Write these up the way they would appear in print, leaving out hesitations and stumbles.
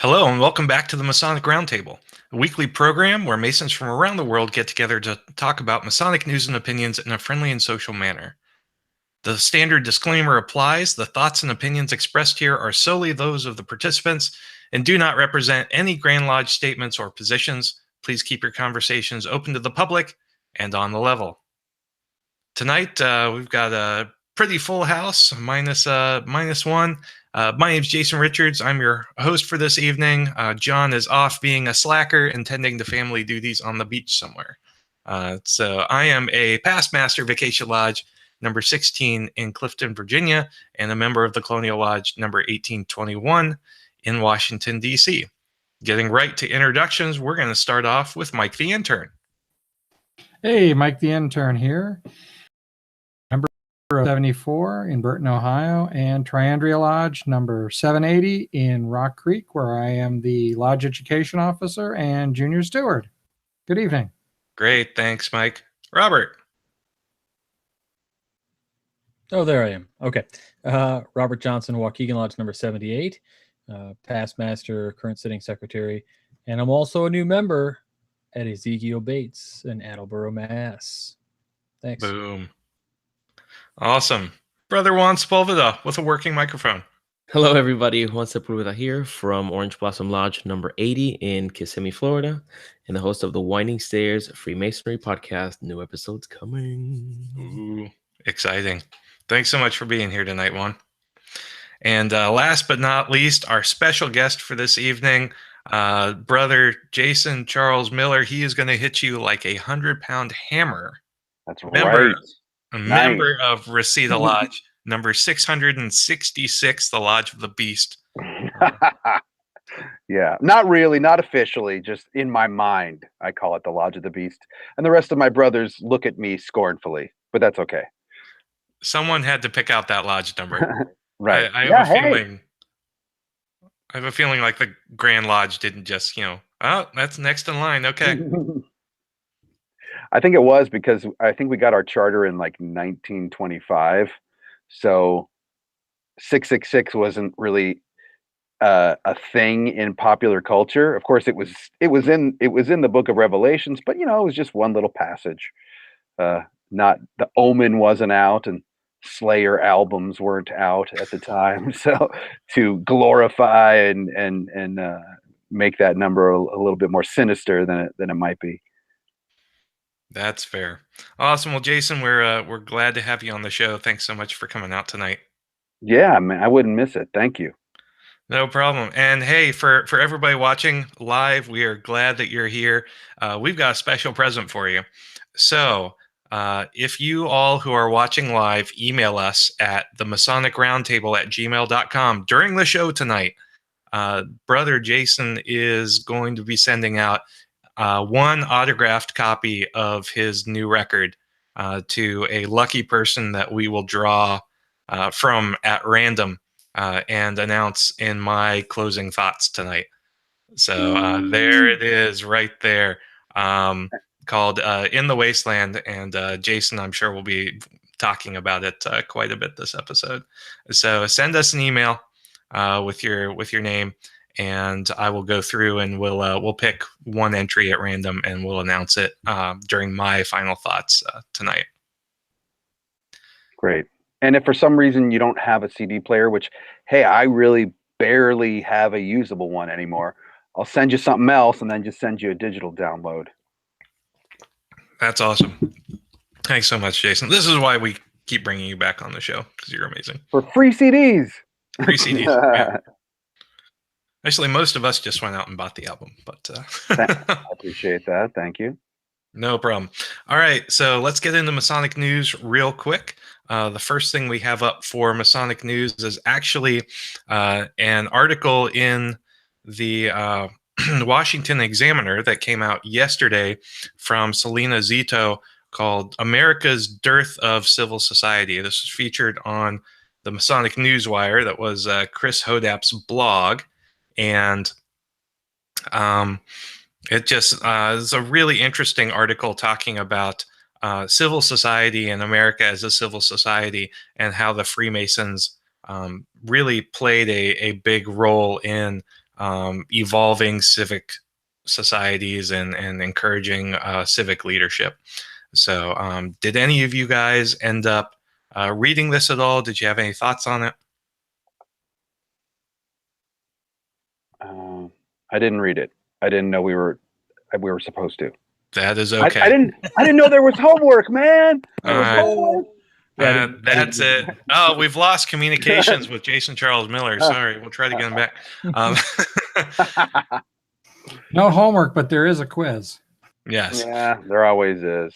Hello, and welcome back to the Masonic Roundtable, a weekly program where Masons from around the world get together to talk about Masonic news and opinions in a friendly and social manner. The standard disclaimer applies. The thoughts and opinions expressed here are solely those of the participants and do not represent any Grand Lodge statements or positions. Please keep your conversations open to the public and on the level. Tonight, we've got a pretty full house, minus one. My name's Jason Richards. I'm your host for this evening. John is off being a slacker and tending to family duties on the beach somewhere. So I am a past master Vacation Lodge number 16 in Clifton, Virginia, and a member of the Colonial Lodge number 1821 in Washington, D.C. Getting right to introductions, we're going to start off with Mike the Intern. Hey, Mike the Intern here. Number 74 in Burton, Ohio, and Triandria Lodge number 780 in Rock Creek, where I am the Lodge Education Officer and Junior Steward. Good evening. Great, thanks, Mike. Robert. Oh, there I am. Okay. Robert Johnson, Waukegan Lodge number 78, past master, current sitting secretary, and I'm also a new member at Ezekiel Bates in Attleboro, Mass. Thanks. Boom. Awesome. Brother Juan Sepulveda with a working microphone. Hello, everybody. Juan Sepulveda here from Orange Blossom Lodge number 80 in Kissimmee, Florida, and the host of the Winding Stairs Freemasonry podcast. New episodes coming. Ooh, exciting. Thanks so much for being here tonight, Juan. And last but not least, our special guest for this evening, Brother Jason Charles Miller. He is going to hit you like a 100-pound hammer. That's Member right. of Reseda Lodge, number 666, the Lodge of the Beast. Yeah, not really, not officially, just in my mind. I call it the Lodge of the Beast. And the rest of my brothers look at me scornfully, but that's okay. Someone had to pick out that lodge number. Right. I have a feeling. I have a feeling like the Grand Lodge didn't just, oh, that's next in line. Okay. I think it was because I think we got our charter in like 1925. So 666 wasn't really a thing in popular culture. Of course, it was in the Book of Revelations, but it was just one little passage. Not the Omen wasn't out, and Slayer albums weren't out at the time. So to glorify and make that number a little bit more sinister than it might be. That's fair. Awesome. Well, Jason, we're glad to have you on the show. Thanks so much for coming out tonight. Yeah, man, I wouldn't miss it. Thank you. No problem. And hey, for everybody watching live, we are glad that you're here. We've got a special present for you. So if you all who are watching live, email us at theMasonicRoundtable@gmail.com during the show tonight. Brother Jason is going to be sending out one autographed copy of his new record to a lucky person that we will draw from at random and announce in my closing thoughts tonight. So there it is right there, called In the Wasteland. And Jason, I'm sure, will be talking about it quite a bit this episode. So send us an email with your name, and I will go through and we'll pick one entry at random and we'll announce it during my final thoughts tonight. Great. And if for some reason you don't have a CD player, which, hey, I really barely have a usable one anymore, I'll send you something else and then just send you a digital download. That's awesome. Thanks so much, Jason. This is why we keep bringing you back on the show, because you're amazing. For free CDs. Free CDs. Yeah. Actually, most of us just went out and bought the album, but I appreciate that. Thank you. No problem. All right, so let's get into Masonic news real quick. The first thing we have up for Masonic news is actually an article in the Washington Examiner that came out yesterday from Selena Zito called "America's Dearth of Civil Society." This was featured on the Masonic Newswire. That was Chris Hodap's blog. And it just is a really interesting article talking about civil society and America as a civil society and how the Freemasons really played a big role in evolving civic societies and encouraging civic leadership. So, did any of you guys end up reading this at all? Did you have any thoughts on it? I didn't read it. I didn't know we were supposed to. That is okay. I didn't know there was homework, man. There was homework. That's it. Oh, we've lost communications with Jason Charles Miller. Sorry, we'll try to get him back. No homework, but there is a quiz. Yes. Yeah, there always is.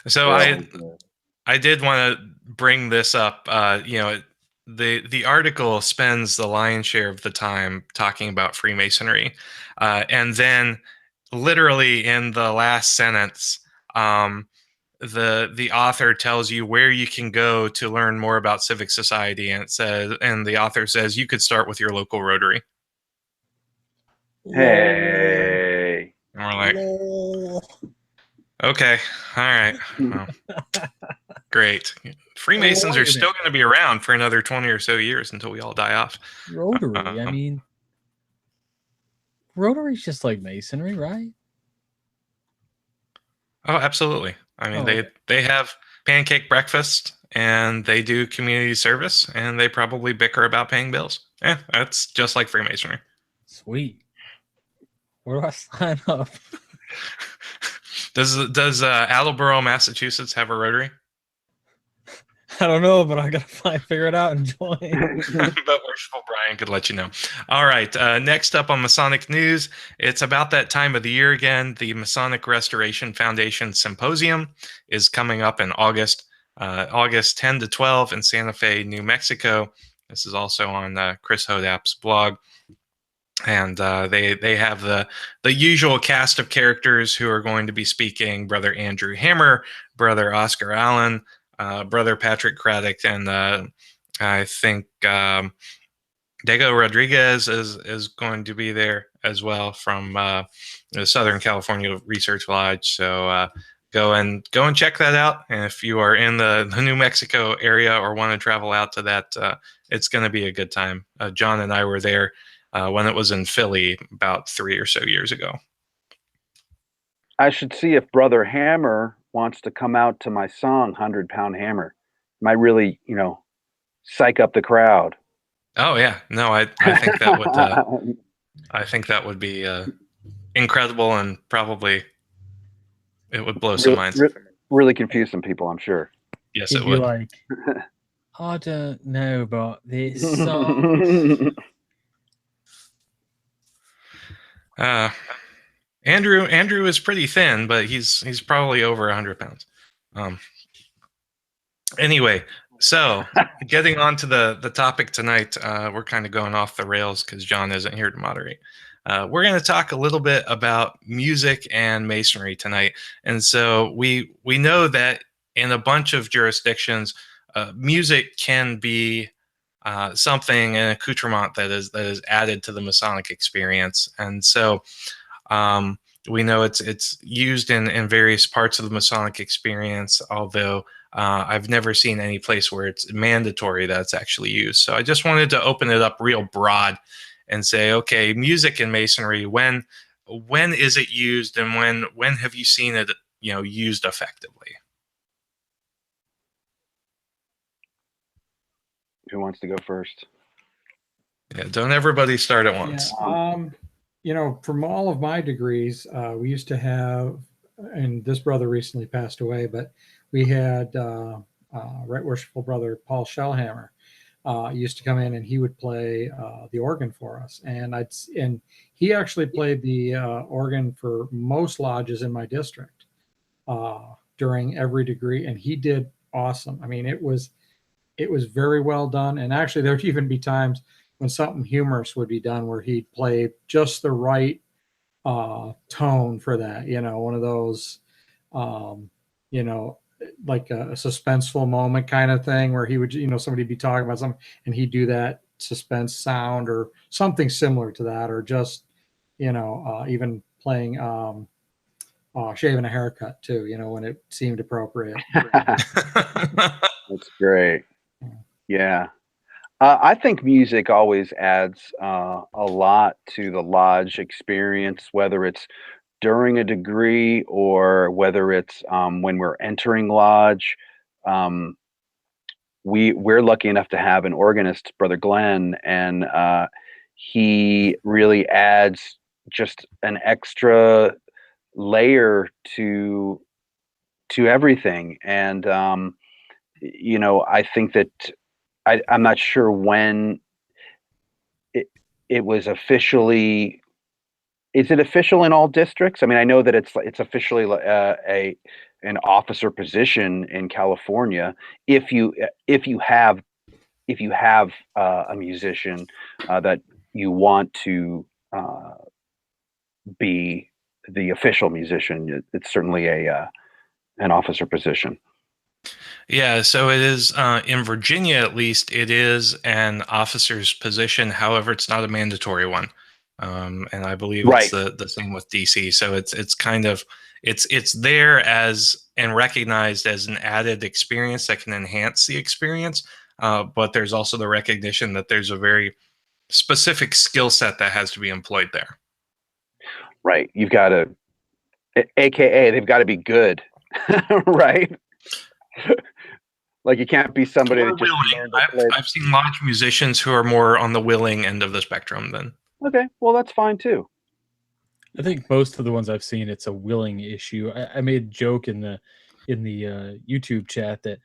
So I did want to bring this up. The article spends the lion's share of the time talking about Freemasonry, and then literally in the last sentence, the author tells you where you can go to learn more about civic society, and the author says you could start with your local Rotary. Hey. And we're like, okay, all right, well, great. Freemasons are still going to be around for another 20 or so years until we all die off. Rotary. I mean, Rotary's just like Masonry, right? Oh, absolutely. I mean, they have pancake breakfast and they do community service and they probably bicker about paying bills. Yeah, that's just like Freemasonry. Sweet. Where do I sign up? Does Attleboro, Massachusetts have a Rotary? I don't know, but I gotta figure it out and join. But Worshipful Brian could let you know. All right. Next up on Masonic news, it's about that time of the year again. The Masonic Restoration Foundation Symposium is coming up in August 10 to 12 in Santa Fe, New Mexico. This is also on Chris Hodap's blog. And they have the usual cast of characters who are going to be speaking: Brother Andrew Hammer, Brother Oscar Allen, Brother Patrick Craddock, and I think Dago Rodriguez is going to be there as well from the Southern California Research Lodge. So go and check that out. And if you are in the New Mexico area or want to travel out to that, it's going to be a good time. John and I were there when it was in Philly about 3 or so years ago. I should see if Brother Hammer wants to come out to my song 100-Pound Hammer. Might really, psych up the crowd. Oh yeah, no, I think that would I think that would be incredible, and probably it would blow some minds. Really confuse some people, I'm sure. Yes, He'd it be would. like, I don't know about this song. Andrew is pretty thin, but he's probably over 100 pounds. Anyway, so getting on to the topic tonight, we're kind of going off the rails because John isn't here to moderate. We're going to talk a little bit about music and Masonry tonight, and so we know that in a bunch of jurisdictions, music can be something, an accoutrement that is added to the Masonic experience, and so we know it's used in various parts of the Masonic experience, although I've never seen any place where it's mandatory that it's actually used. So I just wanted to open it up real broad and say, okay, music in Masonry, when is it used, and when have you seen it used effectively? Who wants to go first? Yeah, don't everybody start at once. Yeah, from all of my degrees, we used to have, and this brother recently passed away, but we had Right Worshipful Brother Paul Shellhammer used to come in, and he would play the organ for us, and he actually played the organ for most lodges in my district during every degree, and he did awesome. I mean, it was very well done, and actually there'd even be times when something humorous would be done where he'd play just the right tone for that, one of those, like a suspenseful moment kind of thing where he would, somebody'd be talking about something and he'd do that suspense sound or something similar to that, or just, even playing shaving a haircut too, when it seemed appropriate. That's great. Yeah. I think music always adds a lot to the lodge experience, whether it's during a degree or whether it's when we're entering lodge. Um, we're lucky enough to have an organist, Brother Glenn, and he really adds just an extra layer to everything. And I think that I'm not sure when it was officially. Is it official in all districts? I mean, I know that it's officially a an officer position in California. If you if you have a musician that you want to be the official musician, it's certainly a an officer position. Yeah, so it is in Virginia, at least, it is an officer's position. However, it's not a mandatory one, and I believe it's Right. the same with DC. So it's kind of it's there as and recognized as an added experience that can enhance the experience. But there's also the recognition that there's a very specific skill set that has to be employed there. Right. You've got to, AKA, they've got to be good, right? Like you can't be somebody Or that just willing. learned to play. I've seen lodge musicians who are more on the willing end of the spectrum than. Okay, well that's fine too. I think most of the ones I've seen, it's a willing issue. I made a joke in the YouTube chat that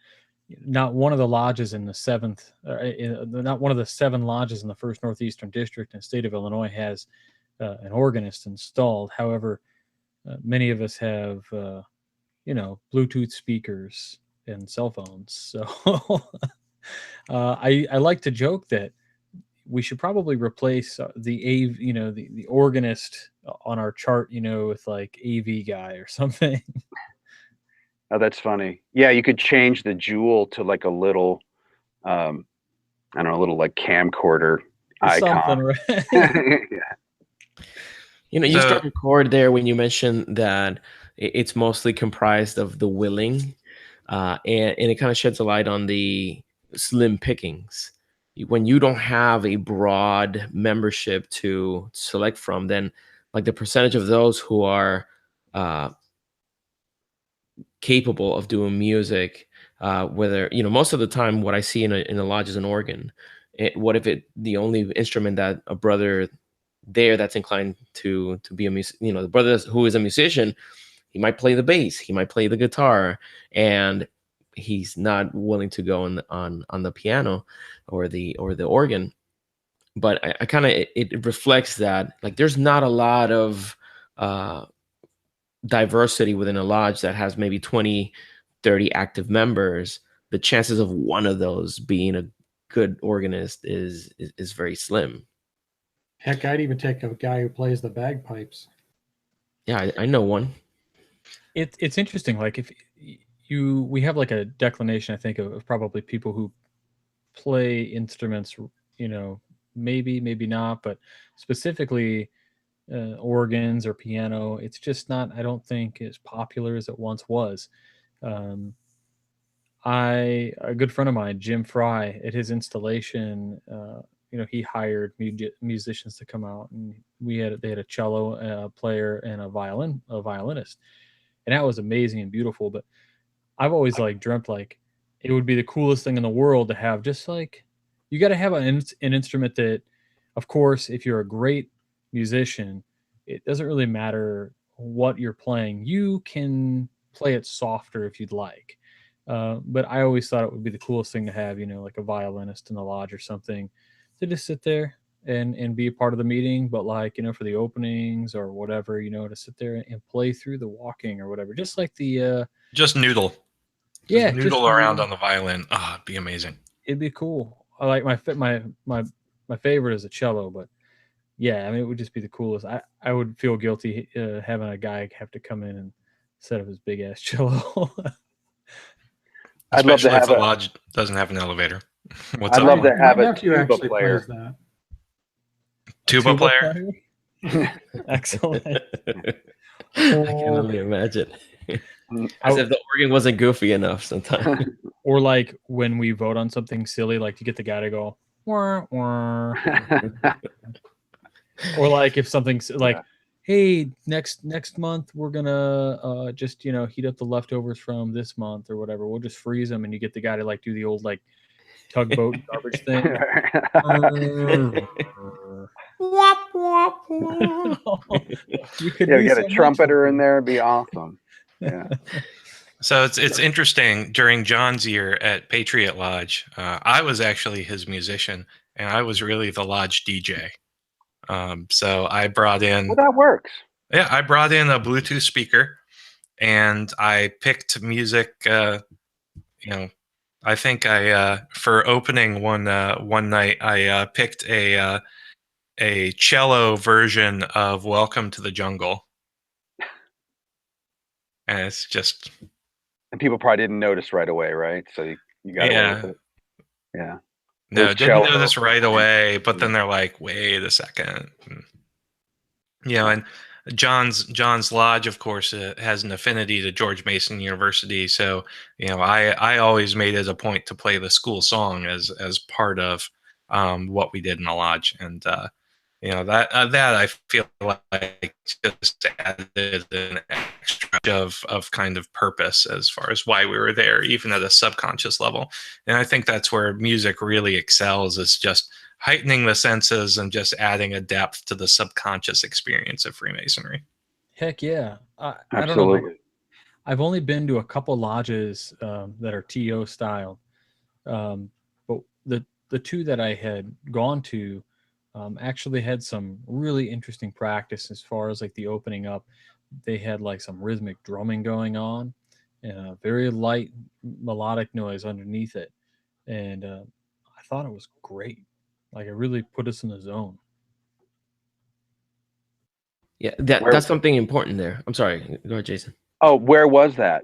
not one of the lodges in the seventh, not one of the 7 lodges in the first Northeastern District in the state of Illinois has an organist installed. However, many of us have, Bluetooth speakers and cell phones. So I like to joke that we should probably replace the organist on our chart, with like AV guy or something. Oh, that's funny. Yeah, you could change the jewel to like a little, I don't know, a little like camcorder Something, icon. right? Yeah. You struck a chord there when you mentioned that it's mostly comprised of the willing, and it kind of sheds a light on the slim pickings. When you don't have a broad membership to select from, then like the percentage of those who are capable of doing music, whether most of the time what I see in a lodge is an organ. What if the only instrument that a brother there that's inclined to be a the brother who is a musician, he might play the bass, he might play the guitar, and he's not willing to go on the piano or the organ. But I kind of it reflects that like there's not a lot of diversity within a lodge that has maybe 20, 30 active members. The chances of one of those being a good organist is very slim. Heck, I'd even take a guy who plays the bagpipes. Yeah, I know one. It's interesting. Like if we have like a declination, I think, of probably people who play instruments, maybe not, but specifically organs or piano, it's just not, I don't think, as popular as it once was. A good friend of mine, Jim Fry, at his installation, he hired musicians to come out, and they had a cello player and a violinist, and that was amazing and beautiful. But I've always like dreamt like it would be the coolest thing in the world to have, just like, you got to have an instrument that, of course, if you're a great musician, it doesn't really matter what you're playing. You can play it softer if you'd like. But I always thought it would be the coolest thing to have, like a violinist in the lodge or something, to just sit there and be a part of the meeting. But like, for the openings or whatever, to sit there and play through the walking or whatever, just like the just noodle. Yeah, just noodle around on the violin. Oh, it'd be amazing. It'd be cool. I like my favorite is a cello, but yeah, I mean, it would just be the coolest. I would feel guilty having a guy have to come in and set up his big ass cello. I'd love to Especially if have the a lodge doesn't have an elevator. What's I'd up? love to have My a nephew tuba actually player. plays that. Tuba player? Excellent. I can only imagine. As if the organ wasn't goofy enough sometimes. Or like when we vote on something silly, like to get the guy to go, wah, wah. Or like if something's like, hey, next month we're gonna just heat up the leftovers from this month or whatever. We'll just freeze them, and you get the guy to like do the old like tugboat garbage thing. You could Yeah, do get so a much trumpeter with in it. there, it'd be awesome. Yeah. So it's interesting. During John's year at Patriot Lodge, I was actually his musician, and I was really the lodge DJ. So I brought in, Well, that works. yeah, I brought in a Bluetooth speaker, and I picked music. I think for opening one night, I picked a cello version of "Welcome to the Jungle," and it's just And people probably didn't notice right away, right? So you got away with yeah. it. Yeah. No, Those didn't know cello. this right away, but then they're like, wait a second. And John's Lodge, of course, has an affinity to George Mason University. So, I always made it a point to play the school song as part of what we did in the lodge. And, that I feel like just added an extra of kind of purpose as far as why we were there, even at a subconscious level. And I think that's where music really excels, is just heightening the senses and just adding a depth to the subconscious experience of Freemasonry. Heck yeah. I don't know. Absolutely. I've only been to a couple lodges that are TO style, but the two that I had gone to actually had some really interesting practice as far as like the opening up. They had like some rhythmic drumming going on and a very light melodic noise underneath it, and I thought it was great. Like it really put us in the zone. Yeah, Where- that's something important there. I'm sorry. Go ahead, Jason. Oh, where was that?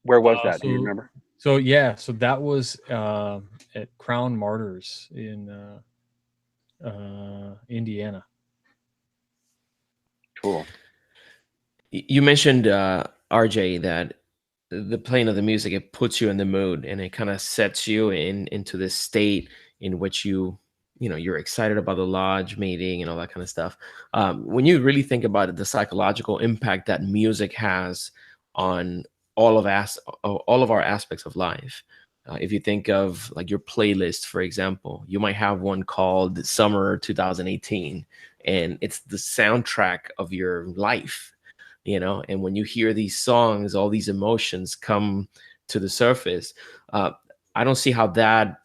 Where was that? Do you So- remember? So yeah, so that was at Crown Martyrs in Indiana. Cool. You mentioned RJ that the playing of the music, it puts you in the mood and it kind of sets you into this state in which you're excited about the lodge meeting and all that kind of stuff. When you really think about it, the psychological impact that music has on all of our aspects of life. If you think of like your playlist, for example, you might have one called Summer 2018, and it's the soundtrack of your life, and when you hear these songs, all these emotions come to the surface. I don't see how that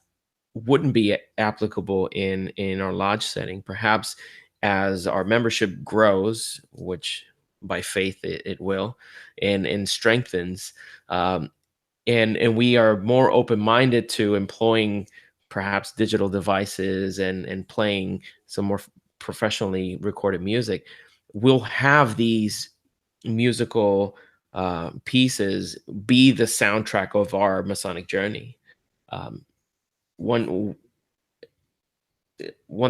wouldn't be applicable in our lodge setting. Perhaps as our membership grows, which by faith it will, and strengthens, and we are more open-minded to employing perhaps digital devices and playing some more professionally recorded music, we'll have these musical pieces be the soundtrack of our Masonic journey. One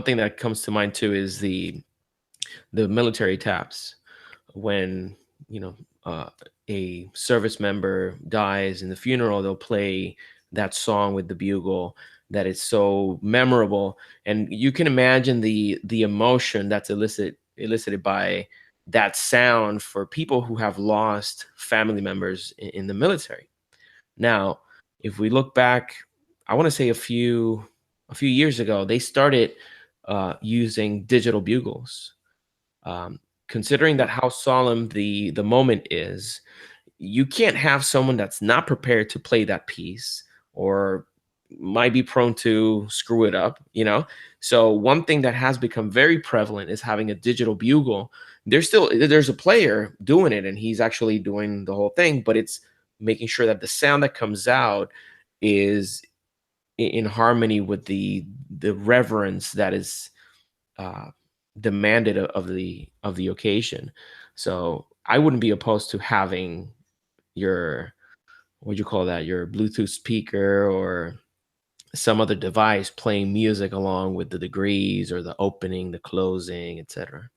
thing that comes to mind too is the military taps. When a service member dies in the funeral, they'll play that song with the bugle that is so memorable, and you can imagine the emotion that's elicited by that sound for people who have lost family members in the military. Now, if we look back, I want to say a few years ago, they started using digital bugles. Considering that how solemn the moment is, you can't have someone that's not prepared to play that piece or might be prone to screw it up, So one thing that has become very prevalent is having a digital bugle. There's a player doing it, and he's actually doing the whole thing, but it's making sure that the sound that comes out is in harmony with the reverence that is demanded of the occasion. So I wouldn't be opposed to having your, what you call that, your Bluetooth speaker or some other device playing music along with the degrees or the opening, the closing, etc.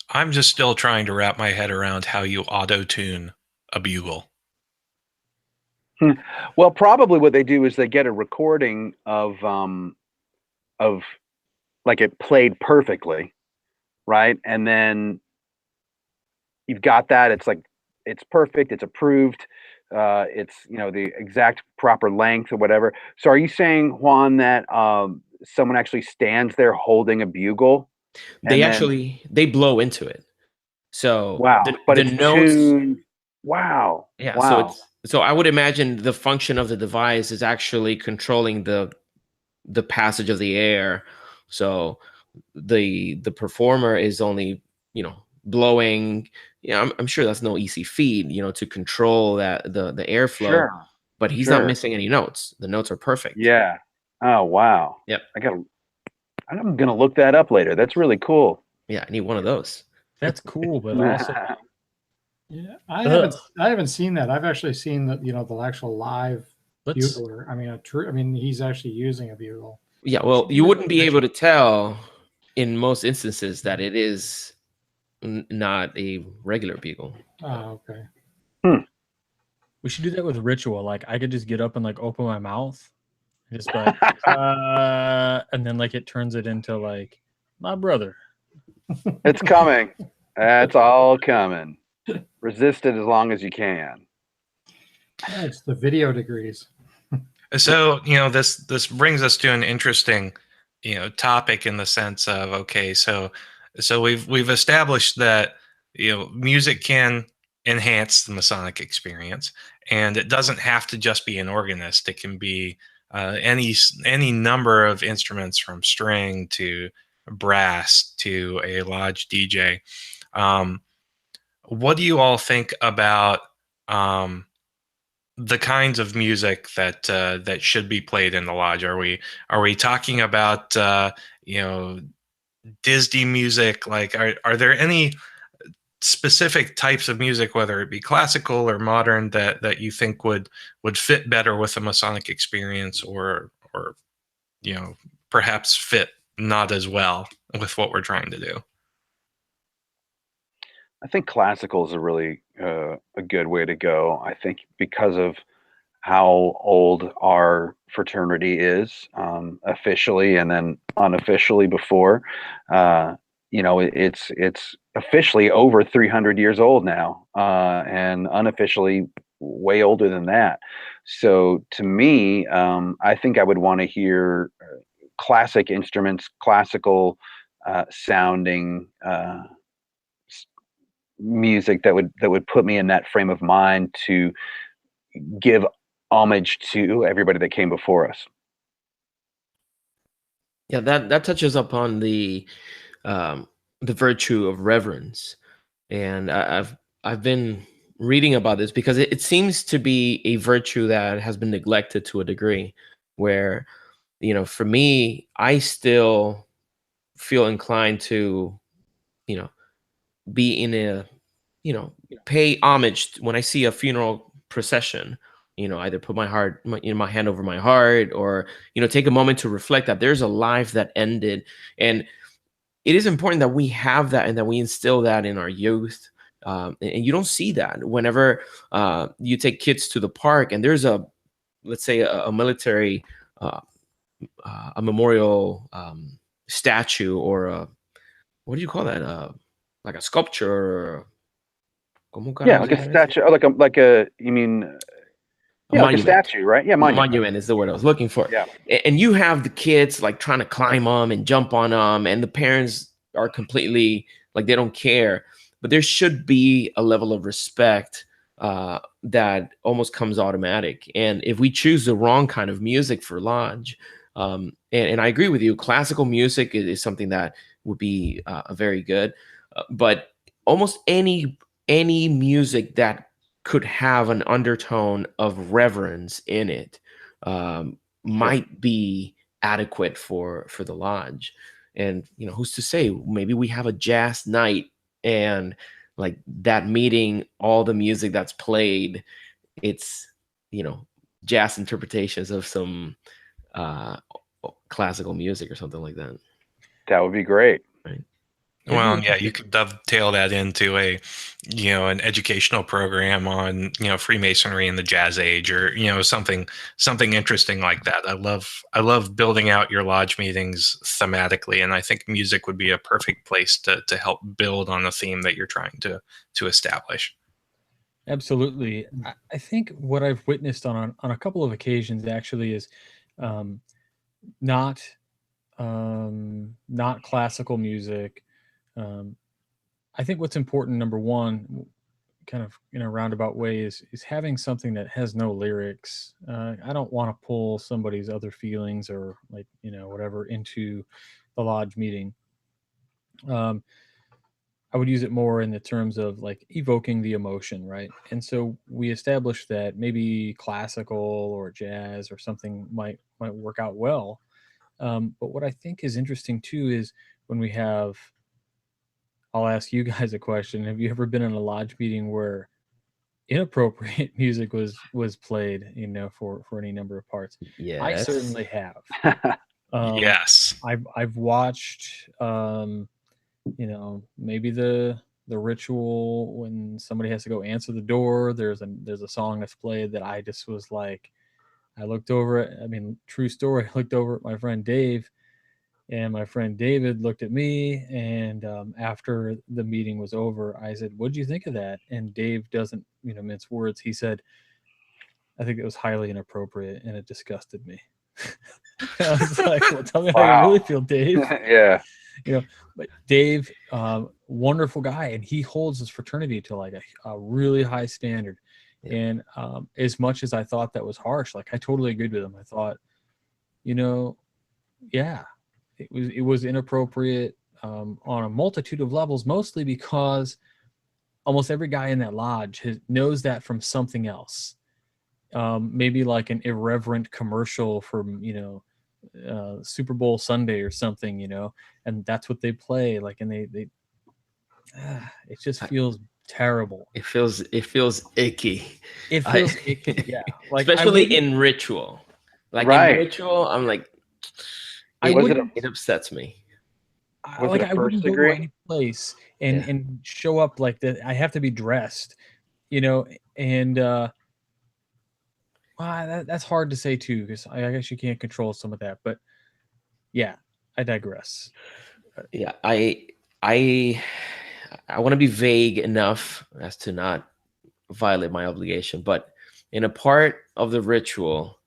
I'm just still trying to wrap my head around how you auto-tune a bugle. Well, probably what they do is they get a recording of like it played perfectly, right? And then you've got that. It's like it's perfect. It's approved. It's the exact proper length or whatever. So, are you saying, Juan, that someone actually stands there holding a bugle, They and then actually they blow into it. So wow, but the it's notes, tuned. Wow, yeah. wow, So I would imagine the function of the device is actually controlling the passage of the air. So the performer is only blowing. Yeah, I'm sure that's no easy feat, to control that the airflow, sure, but he's not sure, missing any notes. The notes are perfect. yeah. Oh, wow. Yep. I'm gonna look that up later. That's really cool. Yeah, I need one of those. That's cool, but also, Yeah, ugh, I haven't seen that. I've actually seen the actual live let's. bugler. I mean, I mean, he's actually using a bugle. Yeah, well, you wouldn't be able to tell in most instances that it is not a regular bugle. Oh, okay. We should do that with ritual. Like I could just get up and like open my mouth, and just like, and then like it turns it into like my brother. It's coming. That's all coming. Resist it as long as you can. It's the video degrees. So, this brings us to an interesting, topic in the sense of, okay, so we've established that, music can enhance the Masonic experience, and it doesn't have to just be an organist. It can be any number of instruments, from string to brass to a lodge DJ. What do you all think about the kinds of music that should be played in the lodge? Are we talking about Disney music? Like, are there any specific types of music, whether it be classical or modern, that you think would fit better with a Masonic experience, or perhaps fit not as well with what we're trying to do? I think classical is a really a good way to go. I think because of how old our fraternity is, officially and then unofficially before. It's officially over 300 years old now, and unofficially way older than that. So to me, I think I would want to hear classic instruments, classical sounding music that would put me in that frame of mind to give homage to everybody that came before us. Yeah, that touches upon the virtue of reverence, and I've been reading about this because it seems to be a virtue that has been neglected to a degree, where for me, I still feel inclined to you know be in a pay homage when I see a funeral procession. Either put my hand over my heart, or take a moment to reflect that there's a life that ended, and it is important that we have that and that we instill that in our youth. And you don't see that whenever you take kids to the park and there's let's say a military, uh, a memorial statue, or what do you call that? Like a sculpture, or ¿cómo Yeah, carajos like se a llama eso? statue, or like a you mean A yeah, like a monument. statue, right? Yeah, monument. Monument is the word I was looking for. Yeah. And you have the kids like trying to climb them and jump on them, and the parents are completely like they don't care. But there should be a level of respect that almost comes automatic. And if we choose the wrong kind of music for lodge, and I agree with you, classical music is something that would be very good. But almost any music that could have an undertone of reverence in it Sure. might be adequate for the lodge. And who's to say, maybe we have a jazz night, and like that meeting, all the music that's played, it's jazz interpretations of some uh classical music or something like that, That would be great. right? It'd be Well, yeah, you interesting. could dovetail that into an educational program on, Freemasonry in the Jazz Age, or, something interesting like that. I love building out your lodge meetings thematically, and I think music would be a perfect place to help build on the theme that you're trying to establish. Absolutely. I think what I've witnessed on a couple of occasions actually is um, not not classical music. Um, I think what's important, number one, kind of in a roundabout way, is having something that has no lyrics. I don't want to pull somebody's other feelings or like whatever into the lodge meeting. Um, I would use it more in the terms of like evoking the emotion, right? And so we established that maybe classical or jazz or something might work out well. But what I think is interesting too is when we have, I'll ask you guys a question. Have you ever been in a lodge meeting where inappropriate music was played, for any number of parts? I Yes. certainly have. Yes. I've watched, maybe the ritual when somebody has to go answer the door. There's a song that's played that I just was like, I looked over at, I mean, true story. I looked over at my friend Dave, and my friend David looked at me. And after the meeting was over, I said, "What'd you think of that?" And Dave doesn't, mince words. He said, "I think it was highly inappropriate, and it disgusted me." I was like, "Well, tell me how you really feel, Dave." Yeah. But Dave, wonderful guy, and he holds his fraternity to like a really high standard. Yeah. And as much as I thought that was harsh, like I totally agreed with him. I thought, yeah, it was inappropriate on a multitude of levels, mostly because almost every guy in that lodge knows that from something else. Maybe like an irreverent commercial from Super Bowl Sunday or something, and that's what they play. Like, and they it just feels terrible. It feels icky. It feels icky, yeah. Like Especially in ritual. Like Right. in ritual, I'm like, it upsets me. Was like it a I wouldn't first go to degree? any place and show up like that. I have to be dressed, and that's hard to say too, because I guess you can't control some of that. But yeah, I digress. Yeah, I want to be vague enough as to not violate my obligation, but in a part of the ritual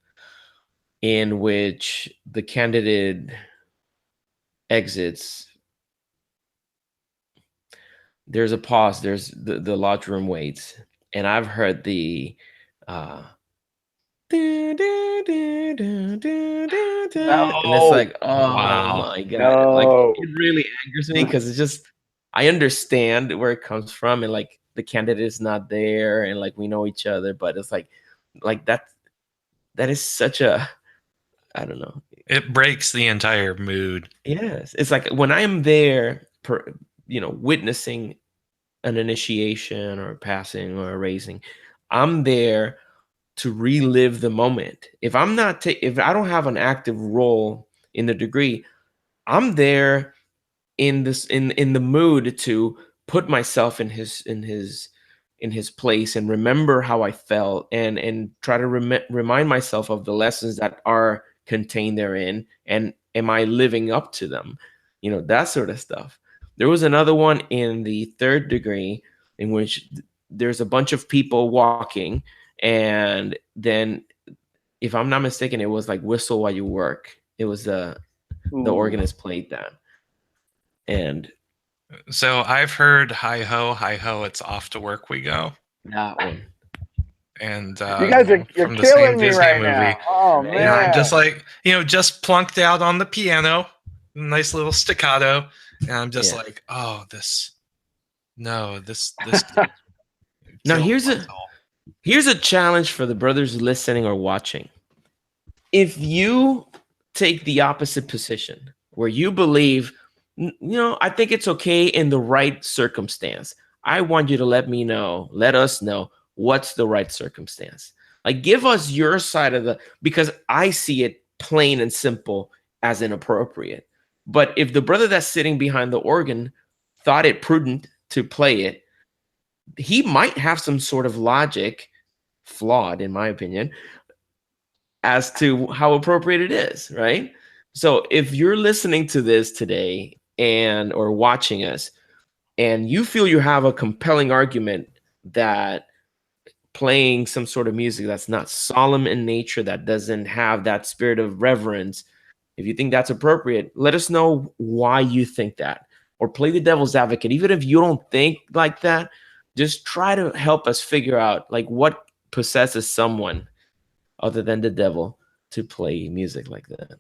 in which the candidate exits, there's a pause, there's the lodge room waits, and I've heard the and it's like, oh Wow. my god, No. like it really angers me because it's just, I understand where it comes from, and like the candidate is not there, and like we know each other, but it's like that is such a, I don't know. It breaks the entire mood. Yes, it's like when I am there, witnessing an initiation or passing or a raising, I'm there to relive the moment. If I'm not, if I don't have an active role in the degree, I'm there in this in the mood to put myself in his place and remember how I felt, and try to remind myself of the lessons that are contained therein, and am I living up to them, that sort of stuff. There was another one in the third degree in which there's a bunch of people walking, and then, if I'm not mistaken, it was like Whistle While You Work. It was the organist played that. And So I've heard hi ho, it's off to work we go. that one. And You guys are, you're from the killing same me Disney right movie. now. Oh Man. man. I'm just like, just plunked out on the piano, nice little staccato, and I'm just like, oh, this. Now here's a challenge for the brothers listening or watching. If you take the opposite position, where you believe, I think it's okay in the right circumstance, I want you to let us know what's the right circumstance. Like, give us your side of because I see it plain and simple as inappropriate. But if the brother that's sitting behind the organ thought it prudent to play it, he might have some sort of logic, flawed in my opinion, as to how appropriate it is, right? So if you're listening to this today and or watching us and you feel you have a compelling argument that playing some sort of music that's not solemn in nature, that doesn't have that spirit of reverence, if you think that's appropriate, let us know why you think that, or play the devil's advocate. Even if you don't think like that, just try to help us figure out like what possesses someone other than the devil to play music like that.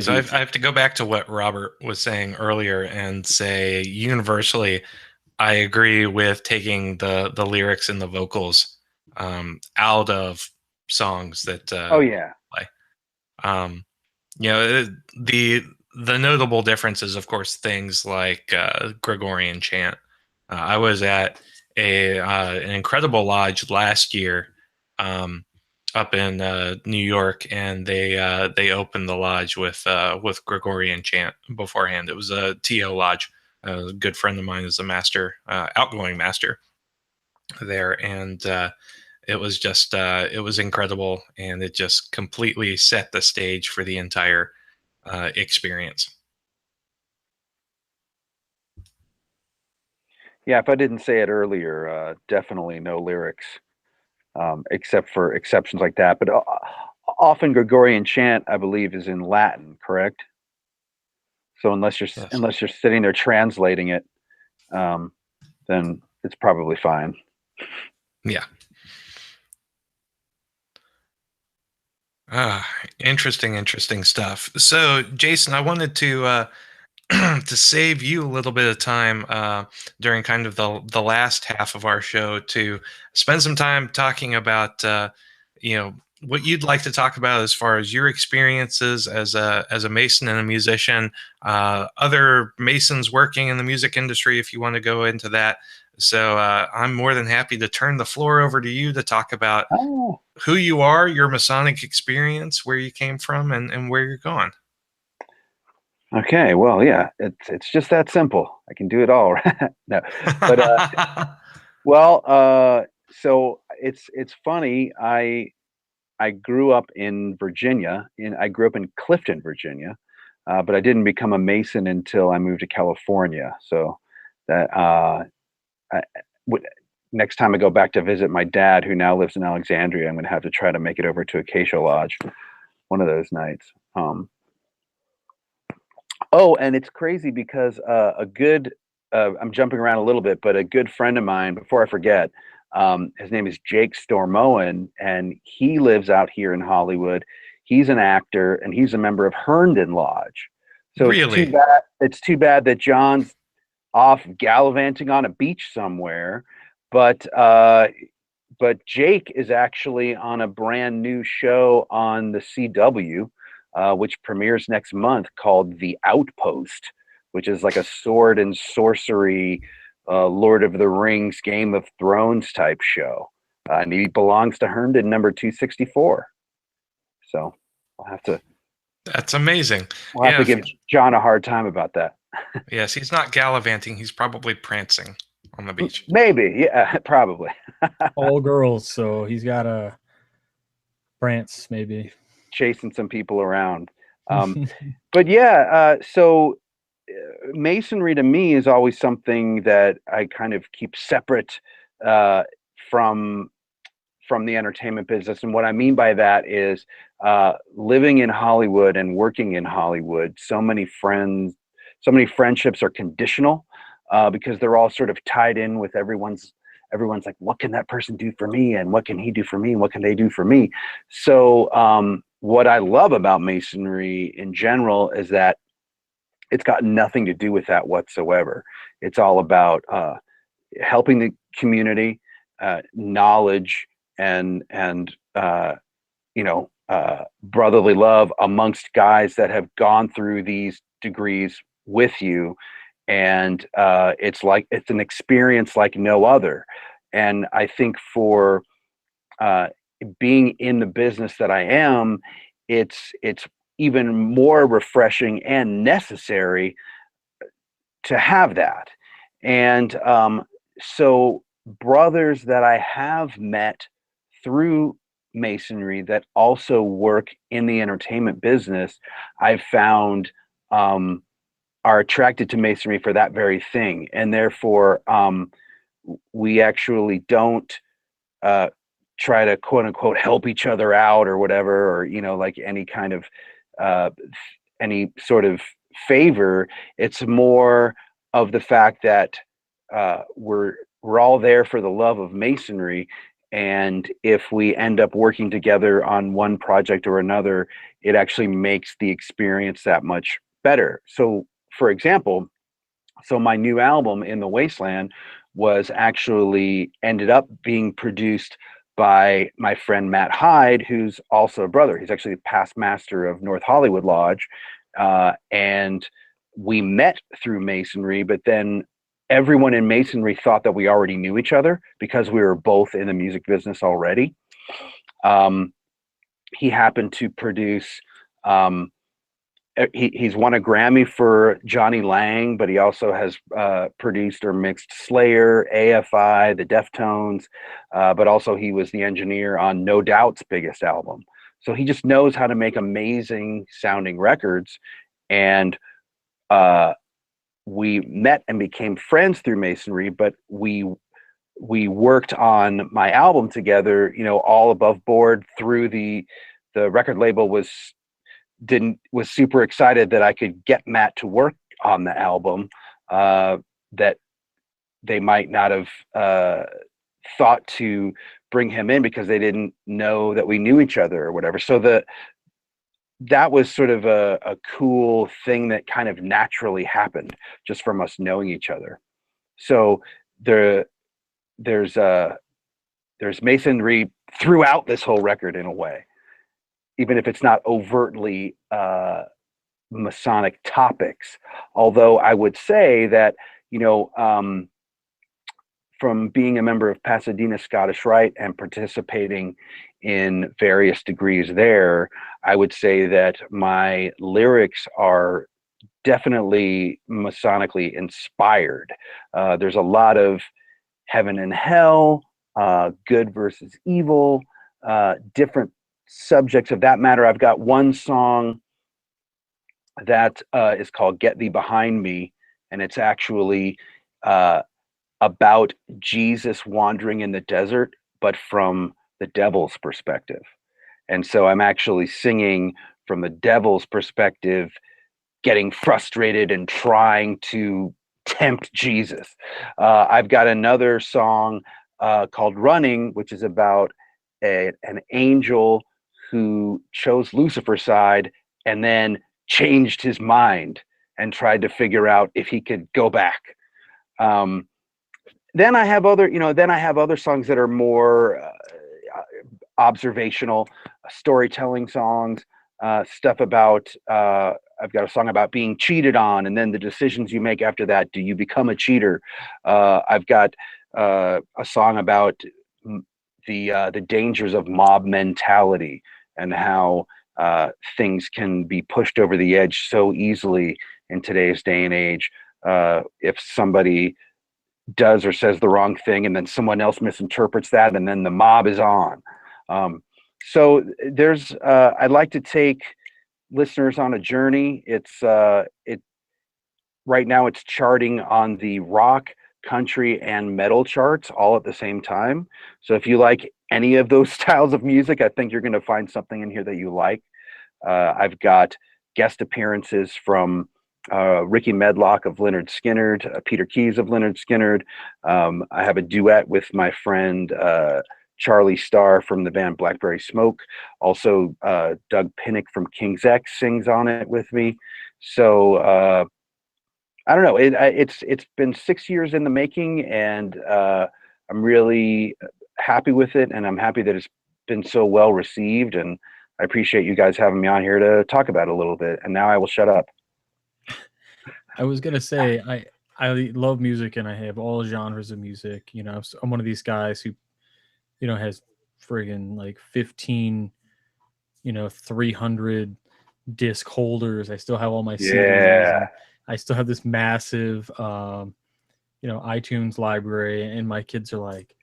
So I have to go back to what Robert was saying earlier and say universally, I agree with taking the lyrics and the vocals out of songs that Oh yeah. play. The notable differences, of course, things like Gregorian chant. I was at an incredible lodge last year up in New York, and they opened the lodge with Gregorian chant beforehand. It was a TO lodge. A good friend of mine is a master, outgoing master there, and it was just it was incredible, and it just completely set the stage for the entire experience. Yeah, if I didn't say it earlier, definitely no lyrics, except for exceptions like that. But often Gregorian chant, I believe, is in Latin, correct? So unless you're Yes. unless you're sitting there translating it, then it's probably fine. Yeah. Interesting stuff. So, Jason, I wanted to to save you a little bit of time during kind of the last half of our show to spend some time talking about what you'd like to talk about as far as your experiences as a Mason and a musician, other Masons working in the music industry, if you want to go into that. So I'm more than happy to turn the floor over to you to talk about who you are, your Masonic experience, where you came from, and where you're going. Okay, well, yeah, it's just that simple. I can do it all. No, but so it's funny. I grew up in Virginia. I grew up in Clifton, Virginia, but I didn't become a Mason until I moved to California. So that I, w- next time I go back to visit my dad, who now lives in Alexandria, I'm going to have to try to make it over to Acacia Lodge one of those nights. Oh, and it's crazy because I'm jumping around a little bit, but a good friend of mine, before I forget, his name is Jake Stormoen, and he lives out here in Hollywood. He's an actor, and he's a member of Herndon Lodge. So Really? It's too bad that John's off gallivanting on a beach somewhere, but Jake is actually on a brand new show on the CW, which premieres next month, called The Outpost, which is like a sword and sorcery, Lord of the Rings, Game of Thrones type show. And he belongs to Herndon number 264. So That's amazing. we'll have to give John a hard time about that. Yes, he's not gallivanting. He's probably prancing on the beach. Maybe, yeah, probably. All girls, so he's got a prance maybe. Chasing some people around. But yeah, so Masonry to me is always something that I kind of keep separate from the entertainment business. And what I mean by that is living in Hollywood and working in Hollywood, so many friendships are conditional because they're all sort of tied in with everyone's like, what can that person do for me? And what can he do for me? And what can they do for me? So what I love about Masonry in general is that it's got nothing to do with that whatsoever. It's all about helping the community, knowledge, and brotherly love amongst guys that have gone through these degrees with you. And it's an experience like no other. And I think for being in the business that I am, it's even more refreshing and necessary have that. And so brothers that I have met through Masonry that also work in the entertainment business, I've found are attracted to Masonry for that very thing. And therefore, we actually don't try to quote unquote help each other out or whatever, or, like any kind of any sort of favor. It's more of the fact that we're all there for the love of Masonry, and if we end up working together on one project or another, it actually makes the experience that much better. So, for example, my new album, In the Wasteland, was actually ended up being produced by my friend Matt Hyde, who's also a brother. He's actually the past master of North Hollywood Lodge. And we met through Masonry, but then everyone in Masonry thought that we already knew each other because we were both in the music business already. He happened to produce, he's won a Grammy for Johnny Lang, but he also has produced or mixed Slayer, AFI, the Deftones, but also he was the engineer on No Doubt's biggest album. So he just knows how to make amazing sounding records. And we met and became friends through Masonry, but we worked on my album together, all above board. Through the record label was super excited that I could get Matt to work on the album, that they might not have thought to bring him in because they didn't know that we knew each other or whatever. So that was sort of a cool thing that kind of naturally happened just from us knowing each other. So there's Masonry throughout this whole record in a way, even if it's not overtly Masonic topics. Although I would say that, from being a member of Pasadena Scottish Rite and participating in various degrees there, I would say that my lyrics are definitely Masonically inspired. There's a lot of heaven and hell, good versus evil, different subjects of that matter. I've got one song that is called Get Thee Behind Me, and it's actually about Jesus wandering in the desert, but from the devil's perspective. And so I'm actually singing from the devil's perspective, getting frustrated and trying to tempt Jesus. I've got another song called Running, which is about an angel who chose Lucifer's side and then changed his mind and tried to figure out if he could go back. Then I have other songs that are more observational, storytelling songs, stuff about, I've got a song about being cheated on, and then the decisions you make after that. Do you become a cheater? I've got a song about the dangers of mob mentality and how things can be pushed over the edge so easily in today's day and age. If somebody does or says the wrong thing and then someone else misinterprets that, and then the mob is on. So there's I'd like to take listeners on a journey. It's right now it's charting on the rock, country, and metal charts all at the same time. So if you like any of those styles of music, I think you're going to find something in here that you like. I've got guest appearances from Ricky Medlock of Lynyrd Skynyrd, Peter Keys of Lynyrd Skynyrd. I have a duet with my friend Charlie Starr from the band Blackberry Smoke. Also, Doug Pinnick from King's X sings on it with me. So I don't know. It's been 6 years in the making, and I'm really happy with it, and I'm happy that it's been so well received. And I appreciate you guys having me on here to talk about it a little bit. And now I will shut up. I was gonna say I love music and I have all genres of music. So I'm one of these guys who, has friggin' like 15, 300 disc holders. I still have all my CDs. Yeah. I still have this massive, iTunes library, and my kids are like,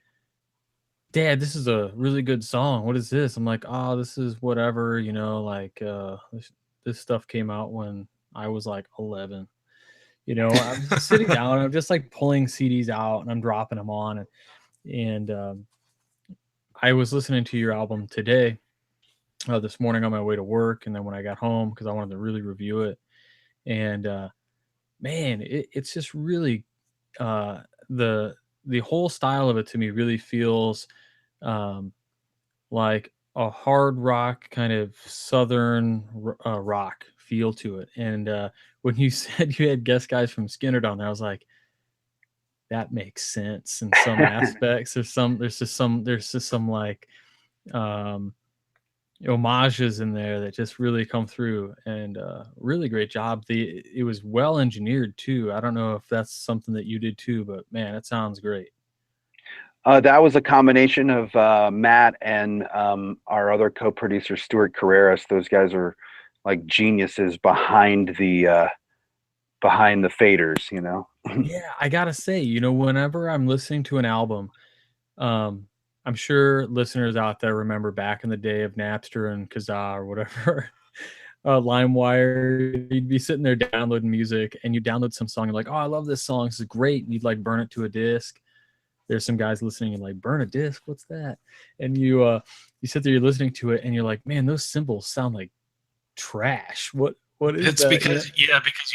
Dad, this is a really good song. What is this? I'm like, oh, this is whatever, this stuff came out when I was like 11. I'm just sitting down, and I'm just like pulling CDs out and I'm dropping them on. And I was listening to your album today, this morning on my way to work. And then when I got home, because I wanted to really review it. And man, it's just really, the whole style of it to me really feels like a hard rock kind of southern rock feel to it. And when you said you had guest guys from Skinner down there, I was like, that makes sense in some aspects. There's just some like homages in there that just really come through, and really great job. It was well engineered too. I don't know if that's something that you did too, but man, it sounds great. That was a combination of Matt and our other co-producer, Stuart Carreras. Those guys are like geniuses behind the faders, Yeah, I gotta say, whenever I'm listening to an album, I'm sure listeners out there remember back in the day of Napster and Kazaa or whatever, LimeWire. You'd be sitting there downloading music, and you download some song. You're like, oh, I love this song. This is great. And you'd like burn it to a disc. There's some guys listening and like, burn a disc. What's that? And you sit there, you're listening to it, and you're like, man, those cymbals sound like trash. What is It's that? because you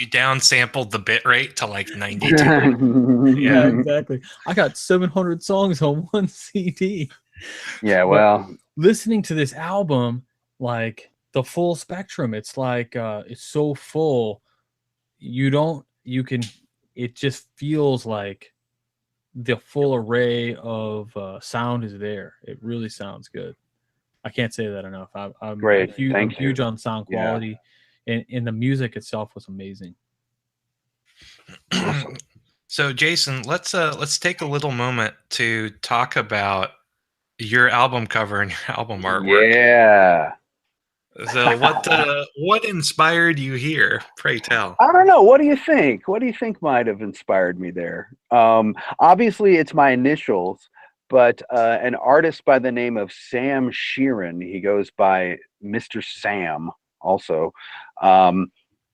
downsampled the bit rate to like 92. Yeah, exactly. I got 700 songs on one CD. Yeah, well, listening to this album, like the full spectrum, it's like it's so full. It just feels like the full array of sound is there. It really sounds good. I can't say that enough. I'm Great. huge, Thank you. huge on sound quality, and the music itself was amazing. Awesome. So Jason, let's take a little moment to talk about your album cover and your album artwork. Yeah. So what inspired you here? Pray tell. I don't know. What do you think? What do you think might have inspired me there? Obviously, it's my initials, but an artist by the name of Sam Sheeran, he goes by Mr. Sam also.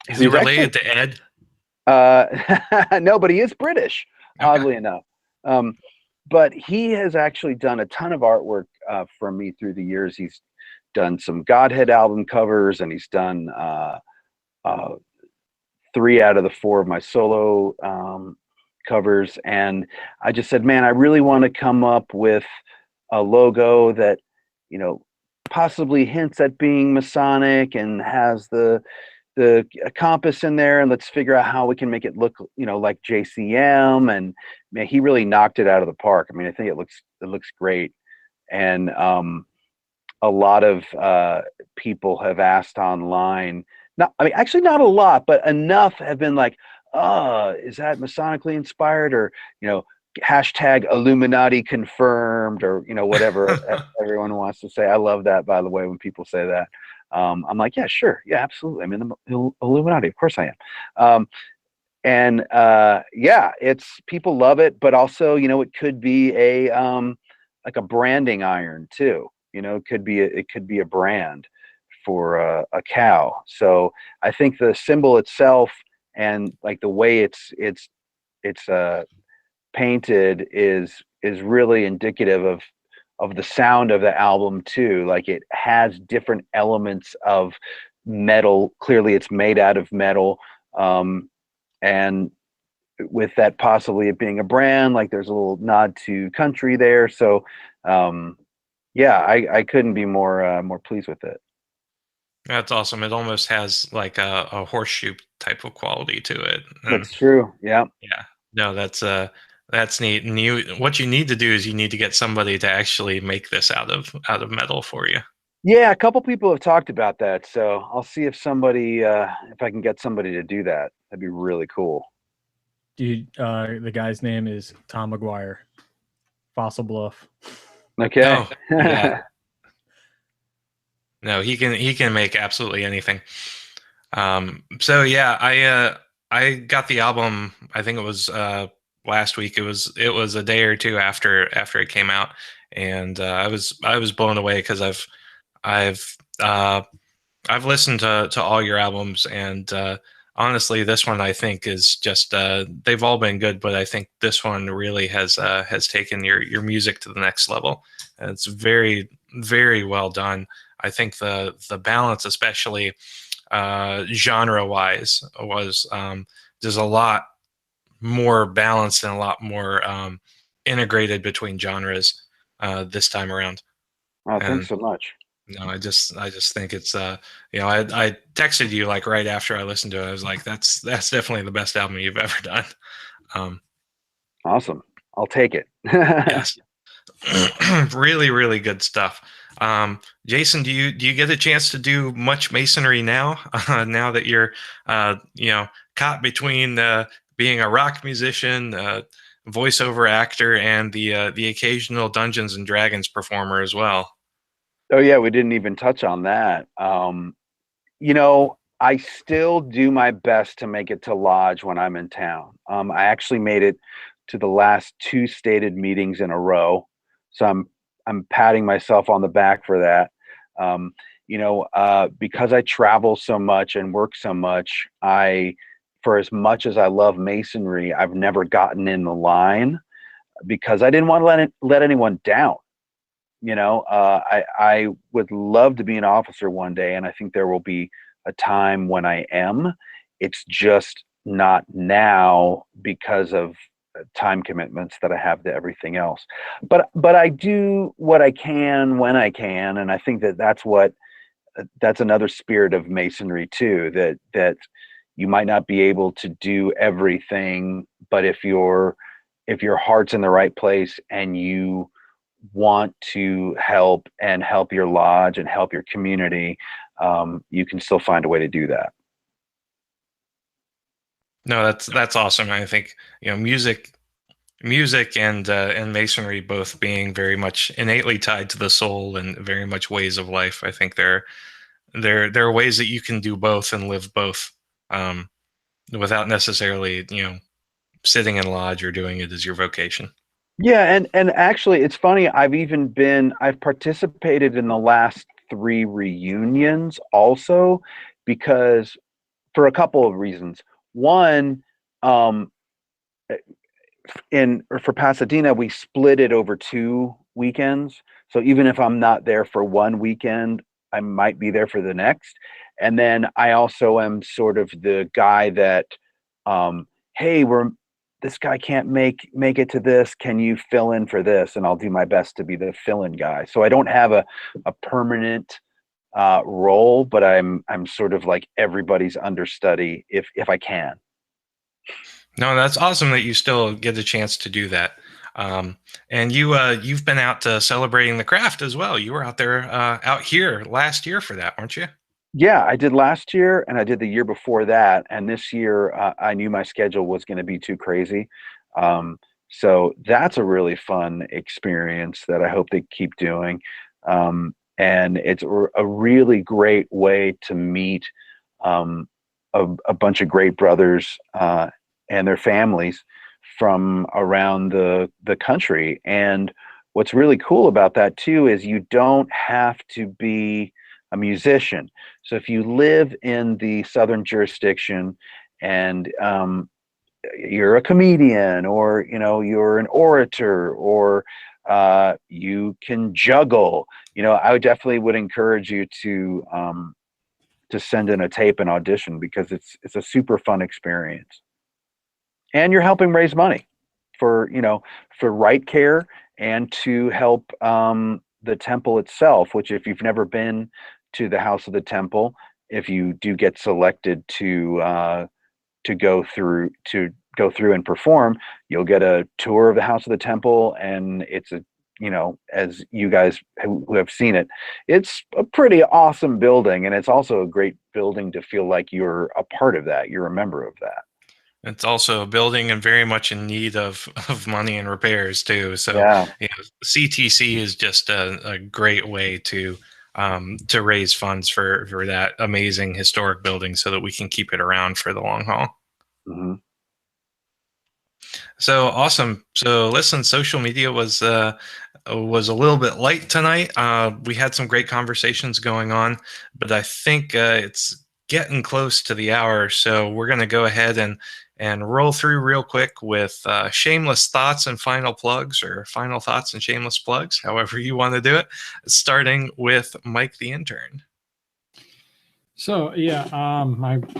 Is he related to Ed? No, but he is British, oddly enough. But he has actually done a ton of artwork for me through the years. He's done some Godhead album covers, and he's done 3 out of the 4 of my solo covers. And I just said, man, I really want to come up with a logo that, possibly hints at being Masonic and has the compass in there, and let's figure out how we can make it look, like JCM. And man, he really knocked it out of the park. I mean, I think it looks great. And a lot of people have asked online, actually not a lot, but enough have been like, is that Masonically inspired, or hashtag Illuminati confirmed, or whatever everyone wants to say. I love that, by the way, when people say that. I'm like, yeah, sure, yeah, absolutely. I'm in the Illuminati, of course I am. And it's, people love it, but also, it could be like a branding iron too. It could be a brand for a cow. So I think the symbol itself and like the way it's painted is really indicative of the sound of the album too. Like, it has different elements of metal. Clearly it's made out of metal. And with that possibly it being a brand, like there's a little nod to country there. So I couldn't be more pleased with it. That's awesome. It almost has like a horseshoe type of quality to it. That's true. Yeah. Yeah. No, that's neat. And what you need to do is you need to get somebody to actually make this out of metal for you. Yeah, a couple people have talked about that, so I'll see if I can get somebody to do that. That'd be really cool. Dude, the guy's name is Tom McGuire, Fossil Bluff. Okay. Oh, yeah. No, he can make absolutely anything. So yeah, I got the album. I think it was last week. It was a day or two after it came out, and I was blown away because I've uh, I've listened to all your albums, and honestly, this one I think is just they've all been good, but I think this one really has taken your music to the next level. And it's very very well done. I think the balance, especially genre wise, was there's a lot more balanced and a lot more integrated between genres this time around. Oh, thanks And so much. no, I just think it's I texted you like right after I listened to it. I was like, that's definitely the best album you've ever done. Um, Awesome. I'll take it. yes, really really good stuff. Jason, do you get a chance to do much masonry now? Now that you're caught between being a rock musician, voiceover actor, and the occasional Dungeons and Dragons performer as well. Oh yeah, we didn't even touch on that. I still do my best to make it to Lodge when I'm in town. I actually made it to the last two stated meetings in a row, so I'm patting myself on the back for that. Because I travel so much and work so much, for as much as I love masonry, I've never gotten in the line because I didn't want to let anyone down. I would love to be an officer one day, and I think there will be a time when I am. It's just not now because of time commitments that I have to everything else. But I do what I can when I can, and I think that's another spirit of masonry too. That you might not be able to do everything, but if your heart's in the right place and you want to help and help your lodge and help your community, you can still find a way to do that. No, that's awesome. I think music and masonry both being very much innately tied to the soul and very much ways of life. I think there are ways that you can do both and live both without necessarily sitting in lodge or doing it as your vocation. Yeah, and actually it's funny, I've participated in the last three reunions also, because for a couple of reasons. One, for Pasadena, we split it over 2 weekends. So even if I'm not there for one weekend, I might be there for the next. And then I also am sort of the guy that, hey, this guy can't make it to this. Can you fill in for this? And I'll do my best to be the fill-in guy. So I don't have a permanent role, but I'm sort of like everybody's understudy if I can. No, that's awesome that you still get the chance to do that. And you've been out celebrating the craft as well. You were out there out here last year for that, weren't you? Yeah, I did last year and I did the year before that. And this year I knew my schedule was going to be too crazy. So that's a really fun experience that I hope they keep doing. And it's a really great way to meet a bunch of great brothers and their families from around the country. And what's really cool about that too is you don't have to be a musician. So if you live in the southern jurisdiction and you're a comedian, or you're an orator, or you can juggle, I would encourage you to send in a tape and audition, because it's a super fun experience. And you're helping raise money for right care and to help the temple itself, which, if you've never been to the House of the Temple, if you do get selected to go through and perform, you'll get a tour of the House of the Temple, and it's as you guys who have seen it, it's a pretty awesome building, and it's also a great building to feel like you're a part of that, you're a member of that. It's also a building and very much in need of money and repairs too. So Yeah. CTC is just a great way to raise funds for that amazing historic building so that we can keep it around for the long haul. So awesome. So listen, social media was a little bit light tonight. We had some great conversations going on, but I think it's getting close to the hour. So we're going to go ahead and roll through real quick with shameless thoughts and final plugs, or final thoughts and shameless plugs, however you want to do it, starting with Mike the intern. So yeah,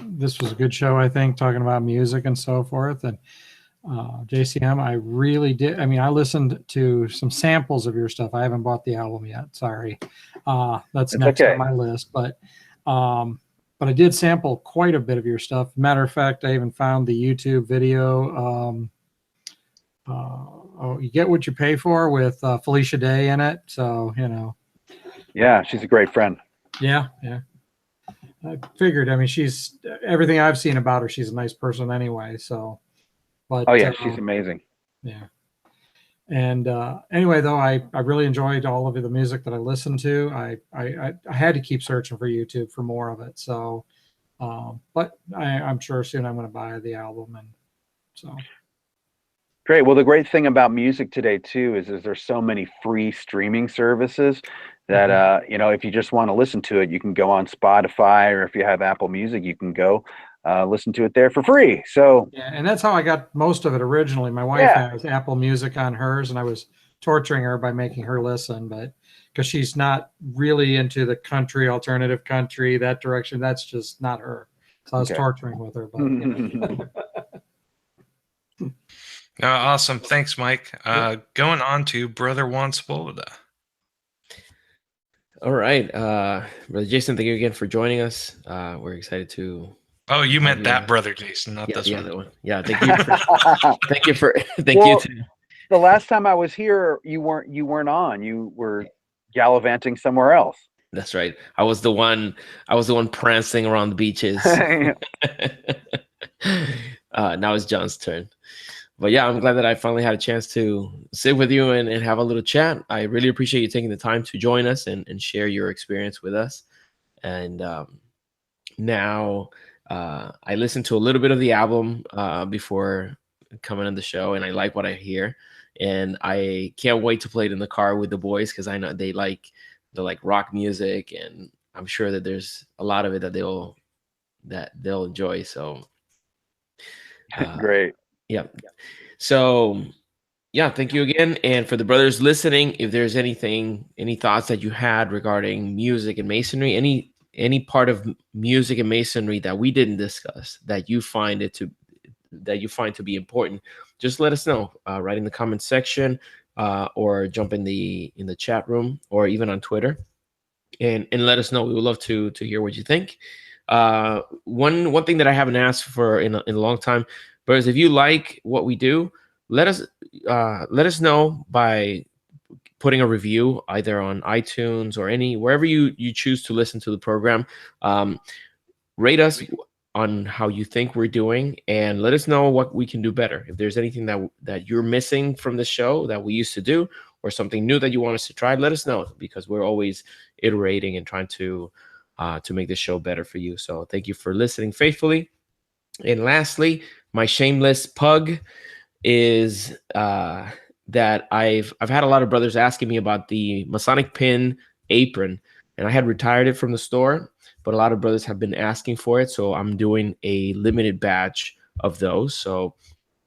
this was a good show, I think, talking about music and so forth. And JCM, I really did. I mean, I listened to some samples of your stuff. I haven't bought the album yet. Sorry, that's next okay. on my list. But I did sample quite a bit of your stuff. Matter of fact, I even found the YouTube video. You get what you pay for, with Felicia Day in it. So Yeah, she's a great friend. Yeah. I figured. I mean, she's everything I've seen about her. She's a nice person anyway. So, but Oh yeah, she's amazing. Yeah. And anyway, though, I really enjoyed all of the music that I listened to. I had to keep searching for YouTube for more of it. So, but I'm sure soon I'm going to buy the album. And so. Great. Well, the great thing about music today too is there's so many free streaming services that if you just want to listen to it, you can go on Spotify, or if you have Apple Music, you can go listen to it there for free. So yeah, and that's how I got most of it originally. My wife has Apple Music on hers, and I was torturing her by making her listen, but because she's not really into the country, alternative country, that direction, that's just not her. So I was torturing with her. But Awesome. Thanks, Mike. Going on to Brother Juan Sepulveda. All right. Brother Jason, thank you again for joining us. We're excited to... Oh, you meant that Brother Jason, not this one. That one. Yeah, thank you. Thank you for... The last time I was here, you weren't on. You were gallivanting somewhere else. That's right. I was the one prancing around the beaches. Now it's John's turn. But yeah, I'm glad that I finally had a chance to sit with you and have a little chat. I really appreciate you taking the time to join us and share your experience with us. And now I listened to a little bit of the album before coming on the show, and I like what I hear. And I can't wait to play it in the car with the boys, because I know they like rock music, and I'm sure that there's a lot of it that they'll enjoy. So great. Yeah. So yeah, thank you again. And for the brothers listening, if there's any thoughts that you had regarding music and Masonry, any part of music and Masonry that we didn't discuss that you find to be important, just let us know. Write in the comment section, or jump in the chat room, or even on Twitter, and let us know. We would love to hear what you think. One thing that I haven't asked for in a long time, brothers, if you like what we do, let us know by putting a review either on iTunes or wherever you choose to listen to the program. Rate us on how you think we're doing, and let us know what we can do better. If there's anything that you're missing from the show that we used to do, or something new that you want us to try, let us know, because we're always iterating and trying to make this show better for you. So thank you for listening faithfully. And lastly, my shameless pug is that I've had a lot of brothers asking me about the Masonic pin apron, and I had retired it from the store, but a lot of brothers have been asking for it, so I'm doing a limited batch of those. So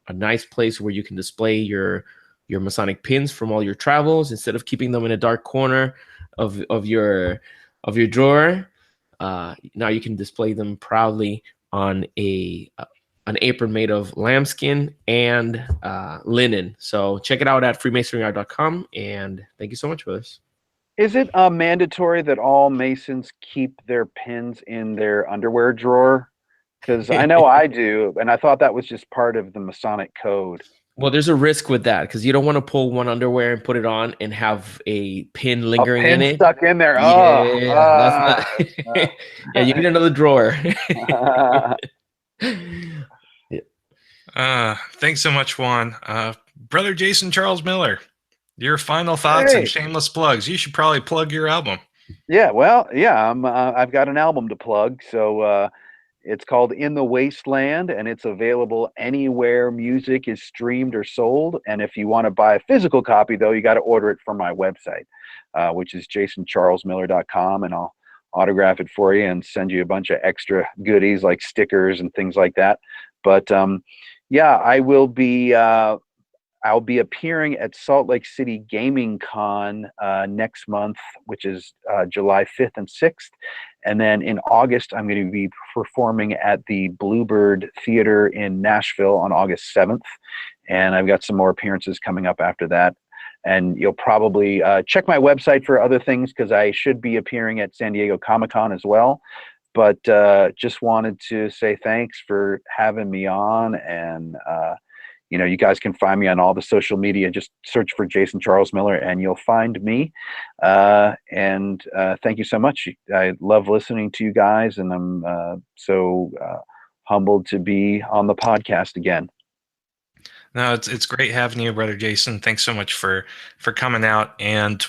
a nice place where you can display your Masonic pins from all your travels, instead of keeping them in a dark corner of your drawer. Now you can display them proudly on an apron made of lambskin and linen. So check it out at freemasonry.com, and thank you so much for this. Is it mandatory that all Masons keep their pins in their underwear drawer? Because I know I do, and I thought that was just part of the Masonic code. Well, there's a risk with that, because you don't want to pull one underwear and put it on and have a pin lingering in it. Stuck in there. That's not. Yeah, you need another drawer. Thanks so much, Juan. Brother Jason Charles Miller, your final thoughts and shameless plugs. You should probably plug your album. Yeah, well, yeah, I've got an album to plug. So It's called In the Wasteland, and it's available anywhere music is streamed or sold. And if you want to buy a physical copy, though, you got to order it from my website, which is jasoncharlesmiller.com, and I'll autograph it for you and send you a bunch of extra goodies like stickers and things like that. But yeah, I'll be appearing at Salt Lake City Gaming Con next month, which is July 5th and 6th. And then in August, I'm going to be performing at the Bluebird Theater in Nashville on August 7th. And I've got some more appearances coming up after that. And you'll probably check my website for other things, because I should be appearing at San Diego Comic-Con as well. But just wanted to say thanks for having me on. And you guys can find me on all the social media. Just search for Jason Charles Miller and you'll find me. And thank you so much. I love listening to you guys, and I'm so humbled to be on the podcast again. No, it's great having you, Brother Jason. Thanks so much for coming out. And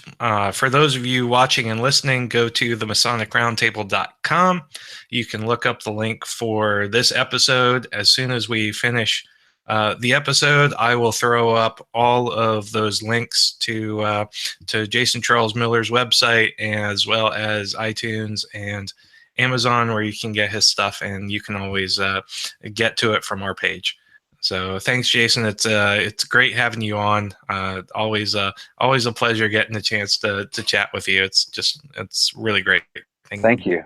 for those of you watching and listening, go to theMasonicRoundtable.com. You can look up the link for this episode. As soon as we finish the episode, I will throw up all of those links to Jason Charles Miller's website, as well as iTunes and Amazon, where you can get his stuff, and you can always get to it from our page. So thanks, Jason. It's great having you on. Always a pleasure getting a chance to chat with you. It's really great. Thank you.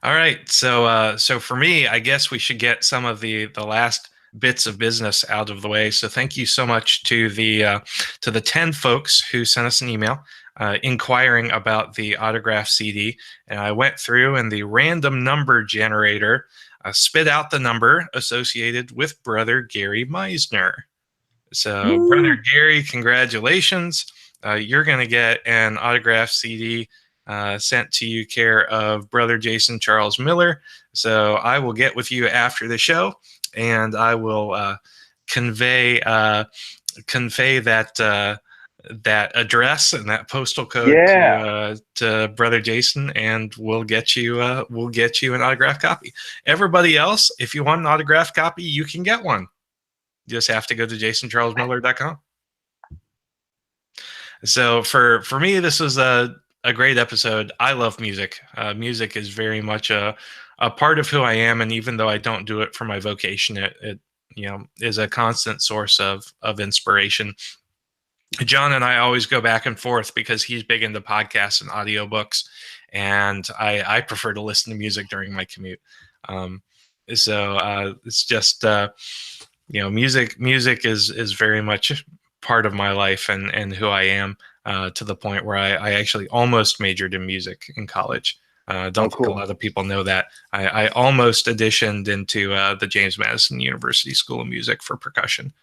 All right, so for me, I guess we should get some of the last bits of business out of the way. So thank you so much to the 10 folks who sent us an email inquiring about the autograph CD. And I went through, and the random number generator spit out the number associated with Brother Gary Meisner. So, Woo! Brother Gary, congratulations! You're going to get an autograph CD sent to you care of Brother Jason Charles Miller. So I will get with you after the show, and I will convey that address and that postal code to Brother Jason, and we'll get you an autographed copy. Everybody else, if you want an autographed copy, you can get one. You just have to go to jasoncharlesmiller.com. So for me, this was a great episode. I love music. Music is very much a part of who I am, and even though I don't do it for my vocation, it is a constant source of inspiration. John and I always go back and forth because he's big into podcasts and audiobooks, and I prefer to listen to music during my commute. So it's just music is very much part of my life and who I am, to the point where I actually almost majored in music in college. Don't think a lot of people know that. I almost auditioned into the James Madison University School of Music for percussion.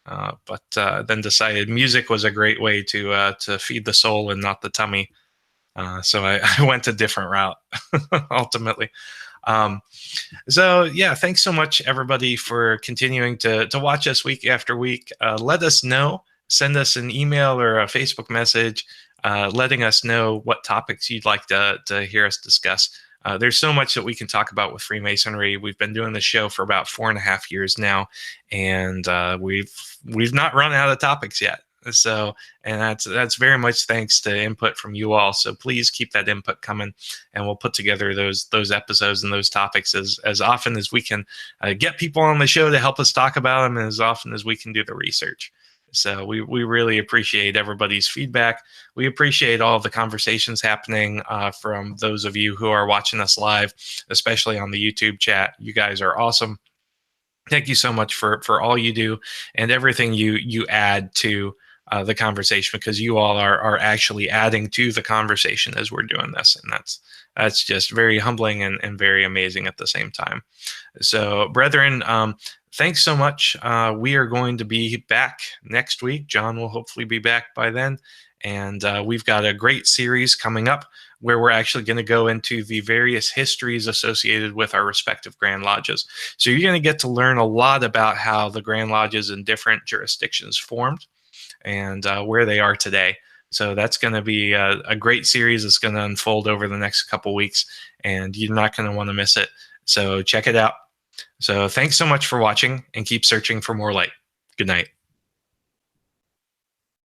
But then decided music was a great way to feed the soul and not the tummy. So I went a different route ultimately. So yeah, thanks so much everybody for continuing to watch us week after week. Let us know, send us an email or a Facebook message, letting us know what topics you'd like to hear us discuss. There's so much that we can talk about with Freemasonry. We've been doing this show for about 4.5 years now, and we've not run out of topics yet. So, and that's very much thanks to input from you all. So please keep that input coming, and we'll put together those episodes and those topics as often as we can get people on the show to help us talk about them, and as often as we can do the research. So we really appreciate everybody's feedback. We appreciate all of the conversations happening from those of you who are watching us live, especially on the YouTube chat. You guys are awesome. Thank you so much for all you do and everything you add to the conversation, because you all are actually adding to the conversation as we're doing this. And that's just very humbling and very amazing at the same time. So, brethren, thanks so much. We are going to be back next week. John will hopefully be back by then. And we've got a great series coming up where we're actually going to go into the various histories associated with our respective Grand Lodges. So you're going to get to learn a lot about how the Grand Lodges in different jurisdictions formed and where they are today. So that's going to be a great series that's going to unfold over the next couple weeks, and you're not going to want to miss it. So check it out. So thanks so much for watching, and keep searching for more light. Good night.